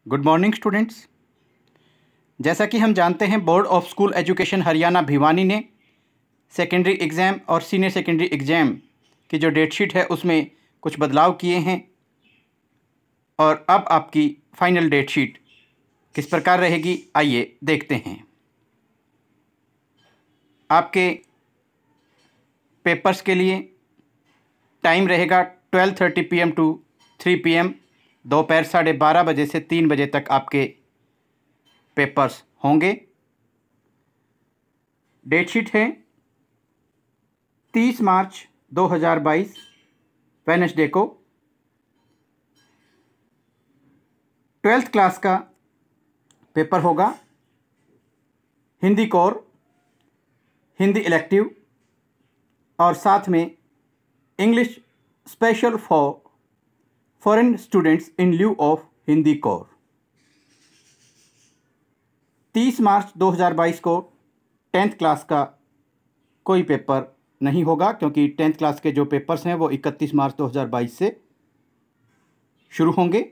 Good morning students. जैसा कि हम जानते हैं, board of school education Haryana Bhiwani ने सेकेंडरी एग्ज़ाम और सीनियर सेकेंडरी एग्ज़ाम की जो डेट शीट है उसमें कुछ बदलाव किए हैं और अब आपकी फ़ाइनल डेट शीट किस प्रकार रहेगी, आइए देखते हैं। आपके पेपर्स के लिए टाइम रहेगा 12:30 PM टू 3 PM। दोपहर 12:30 बजे से 3 बजे तक आपके पेपर्स होंगे। डेट शीट है 30 मार्च 2022 वेडनेसडे को 12th क्लास का पेपर होगा। हिंदी कोर, हिंदी इलेक्टिव और साथ में English special for foreign students in lieu of Hindi core. 30 मार्च 2022 को 10th क्लास का कोई पेपर नहीं होगा, क्योंकि 10th क्लास के जो पेपर्स हैं वो 31 मार्च 2022 से शुरू होंगे।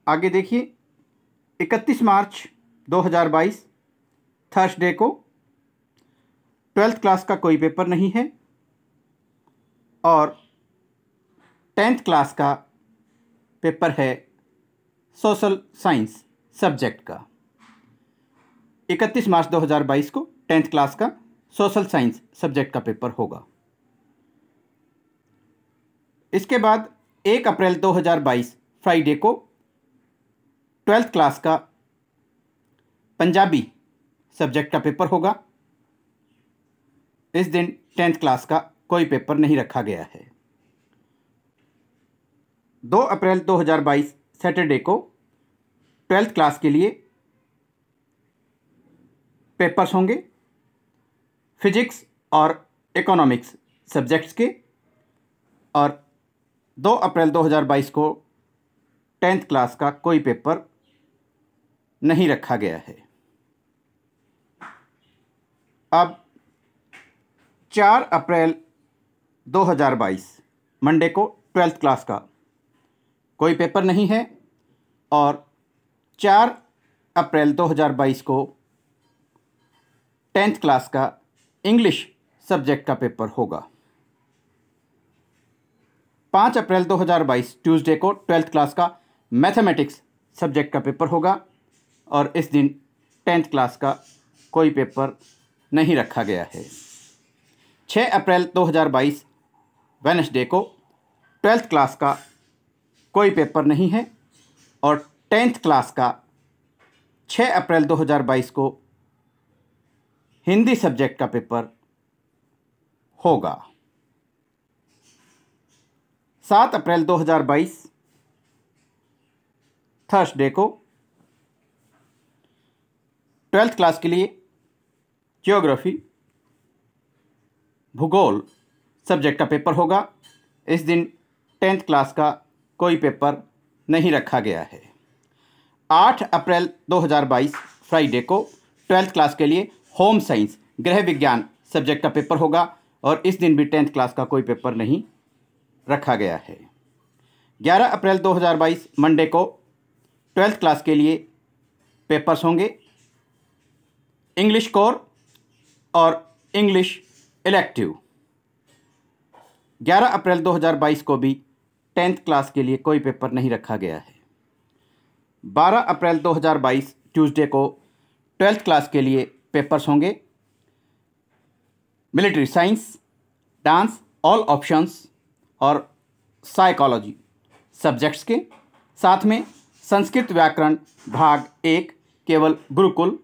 आगे देखिए, 31 मार्च 2022 थर्सडे को 12th क्लास का कोई पेपर नहीं है और 10th क्लास का पेपर है सोशल साइंस सब्जेक्ट का। 31 मार्च 2022 को 10th क्लास का सोशल साइंस सब्जेक्ट का पेपर होगा। इसके बाद 1 अप्रैल 2022 फ्राइडे को 12th क्लास का पंजाबी सब्जेक्ट का पेपर होगा। इस दिन 10th क्लास का कोई पेपर नहीं रखा गया है। 2 अप्रैल 2022 सैटरडे को 12th क्लास के लिए पेपर्स होंगे फिजिक्स और इकोनॉमिक्स सब्जेक्ट्स के, और 2 अप्रैल 2022 को 10th क्लास का कोई पेपर नहीं रखा गया है। अब 4 अप्रैल 2022 मंडे को 12th क्लास का कोई पेपर नहीं है और 4 अप्रैल 2022 को 10th क्लास का इंग्लिश सब्जेक्ट का पेपर होगा। 5 अप्रैल 2022 ट्यूसडे को 12th क्लास का मैथमेटिक्स सब्जेक्ट का पेपर होगा और इस दिन 10th क्लास का कोई पेपर नहीं रखा गया है। 6 अप्रैल 2022 वेडनेसडे को 12th क्लास का कोई पेपर नहीं है और 10th क्लास का 6 अप्रैल 2022 को हिंदी सब्जेक्ट का पेपर होगा। 7 अप्रैल 2022 थर्सडे को 12th क्लास के लिए ज्योग्राफी भूगोल सब्जेक्ट का पेपर होगा। इस दिन 10th क्लास का कोई पेपर नहीं रखा गया है। 8 अप्रैल 2022 फ्राइडे को 12th क्लास के लिए होम साइंस गृह विज्ञान सब्जेक्ट का पेपर होगा और इस दिन भी 10th क्लास का कोई पेपर नहीं रखा गया है। 11 अप्रैल 2022 मंडे को 12th क्लास के लिए पेपर्स होंगे इंग्लिश कोर और इंग्लिश इलेक्टिव। 11 अप्रैल 2022 को भी 10th क्लास के लिए कोई पेपर नहीं रखा गया है। 12 अप्रैल 2022 ट्यूसडे को 12th क्लास के लिए पेपर्स होंगे military science, dance, all options और साइकोलॉजी सब्जेक्ट्स के, साथ में संस्कृत व्याकरण भाग 1 केवल गुरुकुल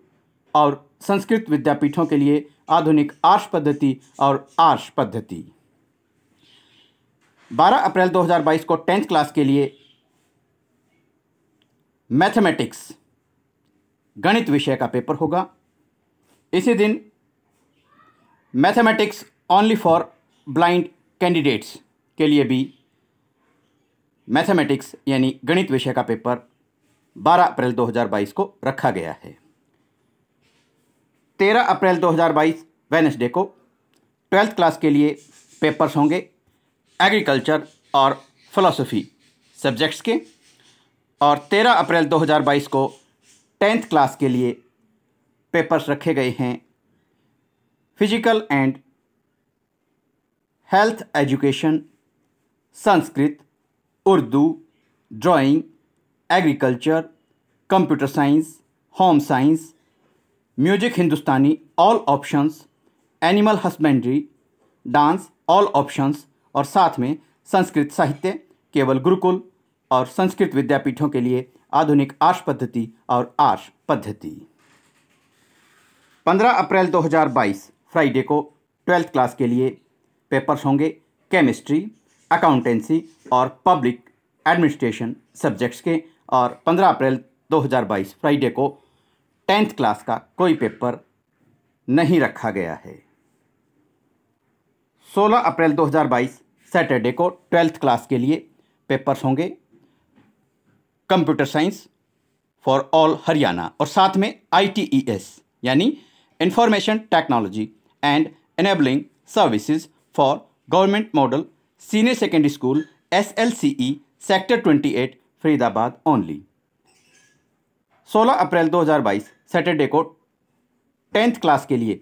और संस्कृत विद्यापीठों के लिए आधुनिक आर्ष पद्धति और आर्ष पद्धति। 12 अप्रैल 2022 को 10th क्लास के लिए मैथमेटिक्स गणित विषय का पेपर होगा। इसी दिन mathematics only for blind candidates के लिए भी मैथमेटिक्स यानी गणित विषय का पेपर 12 अप्रैल 2022 को रखा गया है। 13 अप्रैल 2022 वेडनेसडे को 12th क्लास के लिए पेपर्स होंगे एग्रीकल्चर और फिलॉसफी सब्जेक्ट्स के, और 13 अप्रैल 2022 को 10th क्लास के लिए पेपर्स रखे गए हैं। Physical and health education, Sanskrit, Urdu, drawing, agriculture, computer science, home science, music Hindustani all options, animal husbandry, dance all options और साथ में संस्कृत साहित्य केवल गुरुकुल और संस्कृत विद्यापीठों के लिए आधुनिक आर्ष पद्धति और आर्ष पद्धति। 15 अप्रैल 2022 फ्राइडे को 12th क्लास के लिए पेपर्स होंगे केमिस्ट्री, अकाउंटेंसी और पब्लिक एडमिनिस्ट्रेशन सब्जेक्ट्स के। और 15 अप्रैल 2022 फ्राइडे को 10th क्लास का कोई पेपर नहीं रखा गया है। 16 अप्रैल 2022 सैटरडे को 12th क्लास के लिए पेपर्स होंगे computer science for all Haryana और साथ में ITES यानी information technology and enabling services for government model senior secondary school SLCE sector 28 Faridabad only. 16 April 2022 Saturday को 10th क्लास के लिए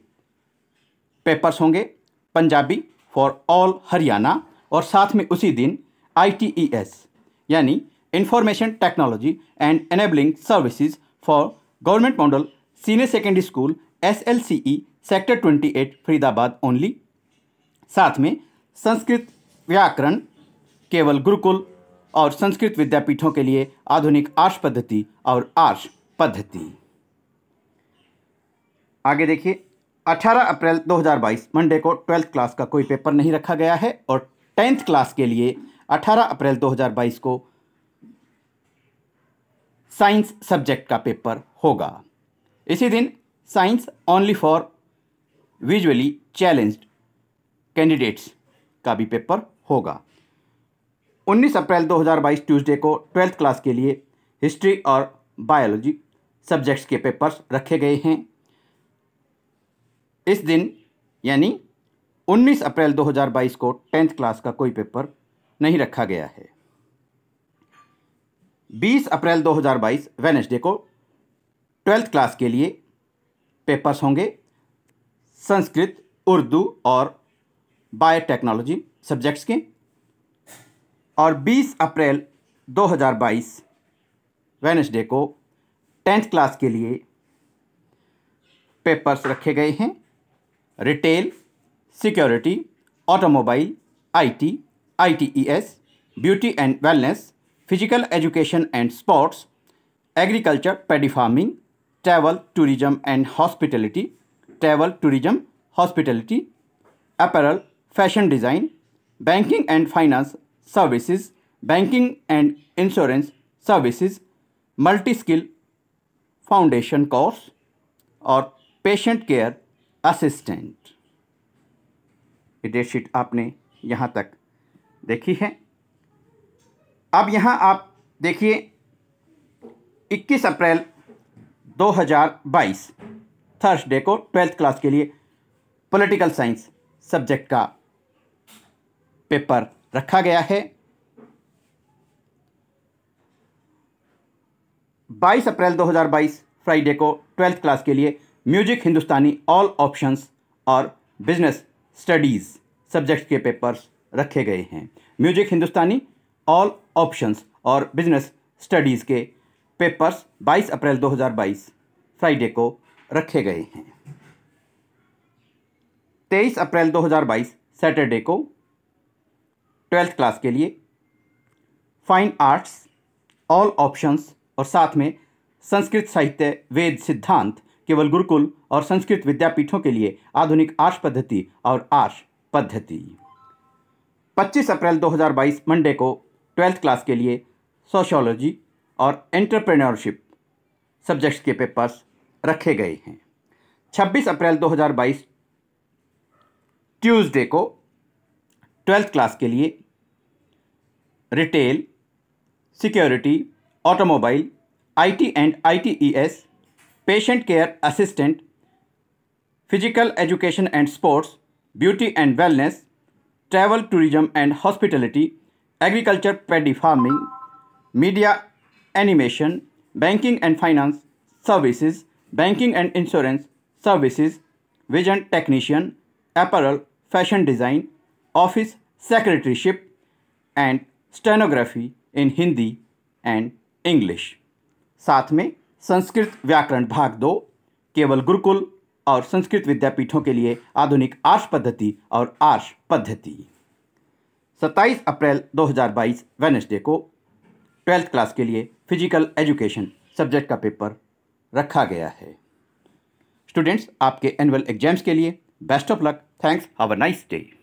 पेपर्स होंगे पंजाबी फॉर ऑल हरियाणा और साथ में उसी दिन ITES यानी information technology and enabling services for government model senior secondary school SLCE sector 28 Faridabad only. साथ में संस्कृत व्याकरण केवल गुरुकुल और संस्कृत विद्यापीठों के लिए आधुनिक आर्ष पद्धति और आर्ष पद्धति। आगे देखिए 18 अप्रैल 2022 मंडे को 12th क्लास का कोई पेपर नहीं रखा गया है और 10th क्लास के लिए 18 अप्रैल 2022 को साइंस सब्जेक्ट का पेपर होगा। इसी दिन science only for visually challenged candidates का भी पेपर होगा। 19 अप्रैल 2022 ट्यूसडे को 12th क्लास के लिए हिस्ट्री और बायोलॉजी सब्जेक्ट्स के पेपर्स रखे गए हैं। इस दिन यानी 19 अप्रैल 2022 को 10th क्लास का कोई पेपर नहीं रखा गया है। 20 अप्रैल 2022 वेडनेसडे को 12th क्लास के लिए पेपर्स होंगे संस्कृत, उर्दू और बायोटेक्नोलॉजी सब्जेक्ट्स के। और 20 अप्रैल 2022 वेडनेसडे को 10th क्लास के लिए पेपर्स रखे गए हैं retail, security, automobile, IT, ITES, beauty and wellness, physical education and sports, agriculture, paddy farming, travel tourism and hospitality, travel tourism hospitality, apparel, fashion design, banking and finance services, banking and insurance services, multi skill foundation course और patient care assistant. ये date sheet आपने यहाँ तक देखी है। अब यहाँ आप देखिए 21 अप्रैल 2022 थर्सडे को 12th क्लास के लिए पॉलिटिकल साइंस सब्जेक्ट का पेपर रखा गया है। 22 अप्रैल 2022 फ्राइडे को 12th क्लास के लिए म्यूजिक हिंदुस्तानी ऑल ऑप्शंस और बिजनेस स्टडीज़ सब्जेक्ट के पेपर्स रखे गए हैं। म्यूजिक हिंदुस्तानी ऑल ऑप्शंस और बिजनेस स्टडीज़ के पेपर्स 22 अप्रैल 2022 फ्राइडे को रखे गए हैं। 23 अप्रैल 2022 सैटरडे को 12th क्लास के लिए फाइन आर्ट्स ऑल ऑप्शंस और साथ में संस्कृत साहित्य, वेद सिद्धांत केवल गुरुकुल और संस्कृत विद्यापीठों के लिए आधुनिक आर्ष पद्धति और आर्ष पद्धति। 25 अप्रैल 2022 मंडे को 12th क्लास के लिए सोशियोलॉजी और एंटरप्रेन्योरशिप सब्जेक्ट्स के पेपर्स रखे गए हैं। 26 अप्रैल 2022 ट्यूसडे को 12th क्लास के लिए retail, security, automobile, IT and ITES, patient care assistant, physical education and sports, beauty and wellness, travel tourism and hospitality, agriculture, paddy farming, media animation, banking and finance services, banking and insurance services, vision technician, apparel, fashion design, office secretaryship and stenography in Hindi and English. साथ में संस्कृत व्याकरण भाग 2 केवल गुरुकुल और संस्कृत विद्यापीठों के लिए आधुनिक आर्ष पद्धति और आर्ष पद्धति। 27 अप्रैल 2022 वेडनेसडे को 12th क्लास के लिए फिजिकल एजुकेशन सब्जेक्ट का पेपर रखा गया है। स्टूडेंट्स, आपके एनुअल एग्जाम्स के लिए best of luck. Thanks. Have a nice day.